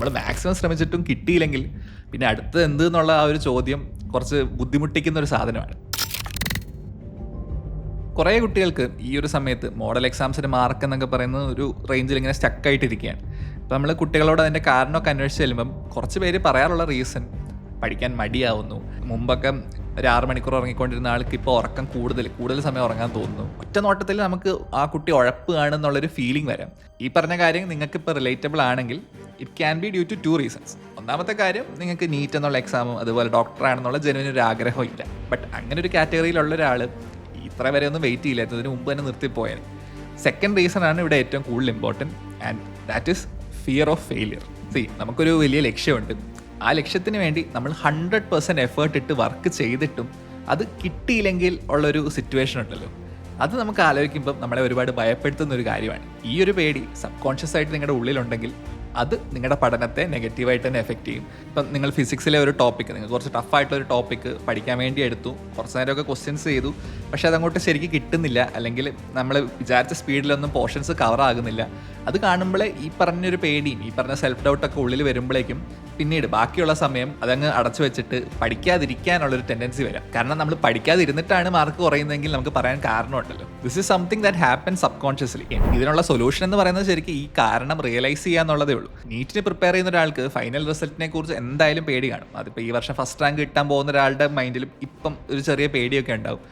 നമ്മൾ മാക്സിമം ശ്രമിച്ചിട്ടും കിട്ടിയില്ലെങ്കിൽ പിന്നെ അടുത്തത് എന്ത് എന്നുള്ള ആ ഒരു ചോദ്യം കുറച്ച് ബുദ്ധിമുട്ടിക്കുന്ന ഒരു സാധനമാണ്. കുറേ കുട്ടികൾക്ക് ഈ ഒരു സമയത്ത് മോഡൽ എക്സാംസിൻ്റെ മാർക്ക് എന്നൊക്കെ പറയുന്നത് ഒരു റേഞ്ചിൽ ഇങ്ങനെ സ്റ്റക്കായിട്ടിരിക്കുകയാണ്. അപ്പോൾ നമ്മൾ കുട്ടികളോട് അതിൻ്റെ കാരണമൊക്കെ അന്വേഷിച്ച് ചെല്ലുമ്പം കുറച്ച് പേര് പറയാറുള്ള റീസൺ പഠിക്കാൻ മടിയാവുന്നു. മുമ്പൊക്കെ ഒരു 6 മണിക്കൂർ ഉറങ്ങിക്കൊണ്ടിരുന്ന ആൾക്ക് ഇപ്പോൾ ഉറക്കം കൂടുതൽ സമയം ഉറങ്ങാൻ തോന്നുന്നു. ഒറ്റ നോട്ടത്തിൽ നമുക്ക് ആ കുട്ടി ഉഴപ്പുകയാണെന്നുള്ളൊരു ഫീലിംഗ് വരാം. ഈ പറഞ്ഞ കാര്യം നിങ്ങൾക്ക് ഇപ്പോൾ റിലേറ്റബിൾ ആണെങ്കിൽ it can be due to 2 reasons. ഒന്നാമത്തെ കാര്യം, നിങ്ങൾക്ക് നീറ്റ് എന്നുള്ള എക്സാമും അതുപോലെ ഡോക്ടറാണെന്നുള്ള ജനുവിന് ഒരു ആഗ്രഹം ഇല്ല. ബട്ട് അങ്ങനെ ഒരു കാറ്റഗറിയിലുള്ള ഒരാൾ ഇത്ര വരെ ഒന്നും വെയിറ്റ് ചെയ്യില്ല, ഇതിന് മുമ്പ് തന്നെ നിർത്തിപ്പോയാൽ. സെക്കൻഡ് റീസൺ ആണ് ഇവിടെ ഏറ്റവും കൂടുതൽ important, and that is fear of failure. നമുക്കൊരു വലിയ ലക്ഷ്യമുണ്ട്. ആ ലക്ഷ്യത്തിന് വേണ്ടി നമ്മൾ 100% എഫേർട്ട് ഇട്ട് വർക്ക് ചെയ്തിട്ടും അത് കിട്ടിയില്ലെങ്കിൽ ഉള്ളൊരു സിറ്റുവേഷൻ ഉണ്ടല്ലോ, അത് നമുക്ക് ആലോചിക്കുമ്പം നമ്മളെ ഒരുപാട് ഭയപ്പെടുത്തുന്ന ഒരു കാര്യമാണ്. ഈ ഒരു പേടി സബ് കോൺഷ്യസ് ആയിട്ട് നിങ്ങളുടെ ഉള്ളിലുണ്ടെങ്കിൽ അത് നിങ്ങളുടെ പഠനത്തെ നെഗറ്റീവായിട്ട് തന്നെ എഫക്റ്റ് ചെയ്യും. ഇപ്പം നിങ്ങൾ ഫിസിക്സിലെ ഒരു ടോപ്പിക്ക്, നിങ്ങൾ കുറച്ച് ടഫായിട്ടുള്ളൊരു ടോപ്പിക്ക് പഠിക്കാൻ വേണ്ടി എടുത്തു, കുറച്ച് നേരമൊക്കെ ക്വസ്റ്റ്യൻസ് ചെയ്തു, പക്ഷേ അതങ്ങോട്ട് ശരിക്കും കിട്ടുന്നില്ല, അല്ലെങ്കിൽ നമ്മൾ വിചാരിച്ച സ്പീഡിലൊന്നും പോർഷൻസ് കവർ ആകുന്നില്ല. അത് കാണുമ്പോൾ ഈ പറഞ്ഞൊരു പേടിയും ഈ പറഞ്ഞ സെൽഫ് ഡൗട്ടൊക്കെ ഉള്ളിൽ വരുമ്പോഴേക്കും പിന്നീട് ബാക്കിയുള്ള സമയം അതങ്ങ് അടച്ചു വെച്ചിട്ട് പഠിക്കാതിരിക്കാനുള്ളൊരു ടെൻഡൻസി വരാം. കാരണം നമ്മൾ പഠിക്കാതിരുന്നിട്ടാണ് മാർക്ക് കുറയുന്നതെങ്കിൽ നമുക്ക് പറയാൻ കാരണമുണ്ടല്ലോ. This is something that happen subconsciously. ഇതിനുള്ള സൊല്യൂഷൻ എന്ന് പറയുന്നത് ശരിക്കും ഈ കാരണം റിയലൈസ് ചെയ്യാന്നുള്ളതേ ഉള്ളൂ. നീറ്റിന് പ്രിപ്പയർ ചെയ്യുന്ന ഒരാൾക്ക് ഫൈനൽ റിസൾട്ടിനെ കുറിച്ച് എന്തായാലും പേടി കാണും. അതിപ്പോൾ ഈ വർഷം ഫസ്റ്റ് റാങ്ക് കിട്ടാൻ പോകുന്ന ഒരാളുടെ മൈൻഡിലും ഇപ്പം ഒരു ചെറിയ പേടിയൊക്കെ ഉണ്ടാവും.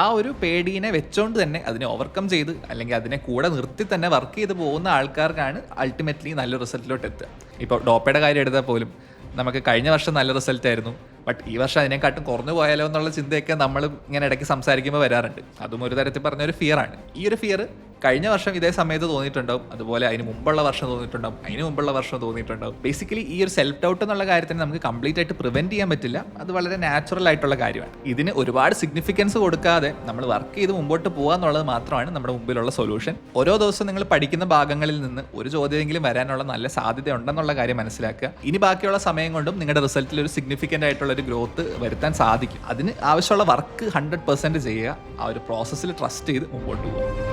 ആ ഒരു പേടീനെ വെച്ചോണ്ട് തന്നെ അതിനെ ഓവർകം ചെയ്ത് അല്ലെങ്കിൽ അതിനെ കൂടെ നിർത്തി തന്നെ വർക്ക് ചെയ്ത് പോകുന്ന ആൾക്കാർക്കാണ് അൾട്ടിമേറ്റ്ലി നല്ല റിസൾട്ടിലോട്ട് എത്തുക. ഇപ്പോൾ ഡോപ്പയുടെ കാര്യം എടുത്താൽ പോലും നമുക്ക് കഴിഞ്ഞ വർഷം നല്ല റിസൾട്ട് ആയിരുന്നു, ബട്ട് ഈ വർഷം അതിനെക്കാട്ടും കുറഞ്ഞു പോയാലോ എന്നുള്ള ചിന്തയൊക്കെ നമ്മൾ ഇങ്ങനെ ഇടയ്ക്ക് സംസാരിക്കുമ്പോൾ വരാറുണ്ട്. അതും ഒരു തരത്തിൽ പറഞ്ഞൊരു ഫിയറാണ്. ഈ ഒരു ഫിയർ കഴിഞ്ഞ വർഷം ഇതേ സമയത്ത് തോന്നിയിട്ടുണ്ടാവും, അതുപോലെ അതിന് മുമ്പുള്ള വർഷം തോന്നിയിട്ടുണ്ടാവും, അതിന് മുമ്പുള്ള വർഷം തോന്നിയിട്ടുണ്ടാവും. ബേസിക്കലി ഈ ഒരു സെൽഫ് ഡൗട്ട് എന്നുള്ള കാര്യത്തിന് നമുക്ക് കംപ്ലീറ്റ് ആയിട്ട് പ്രിവെൻറ്റ് ചെയ്യാൻ പറ്റില്ല. അത് വളരെ നാച്ചുറൽ ആയിട്ടുള്ള കാര്യമാണ്. ഇതിന് ഒരുപാട് സിഗ്നിഫിക്കൻസ് കൊടുക്കാതെ നമ്മൾ വർക്ക് ചെയ്ത് മുമ്പോട്ട് പോകുക എന്നുള്ളത് മാത്രമാണ് നമ്മുടെ മുമ്പിലുള്ള സൊല്യൂഷൻ. ഓരോ ദിവസവും നിങ്ങൾ പഠിക്കുന്ന ഭാഗങ്ങളിൽ നിന്ന് ഒരു ചോദ്യമെങ്കിലും വരാനുള്ള നല്ല സാധ്യത ഉണ്ടെന്നുള്ള കാര്യം മനസ്സിലാക്കുക. ഇനി ബാക്കിയുള്ള സമയം കൊണ്ടും നിങ്ങളുടെ റിസൾട്ടിൽ ഒരു സിഗ്നിഫിക്കൻ്റ് ആയിട്ടുള്ള ഒരു ഗ്രോത്ത് വരുത്താൻ സാധിക്കും. അതിന് ആവശ്യമുള്ള വർക്ക് 100% ചെയ്യുക. ആ ഒരു പ്രോസസ്സിൽ ട്രസ്റ്റ് ചെയ്ത് മുമ്പോട്ട് പോകുക.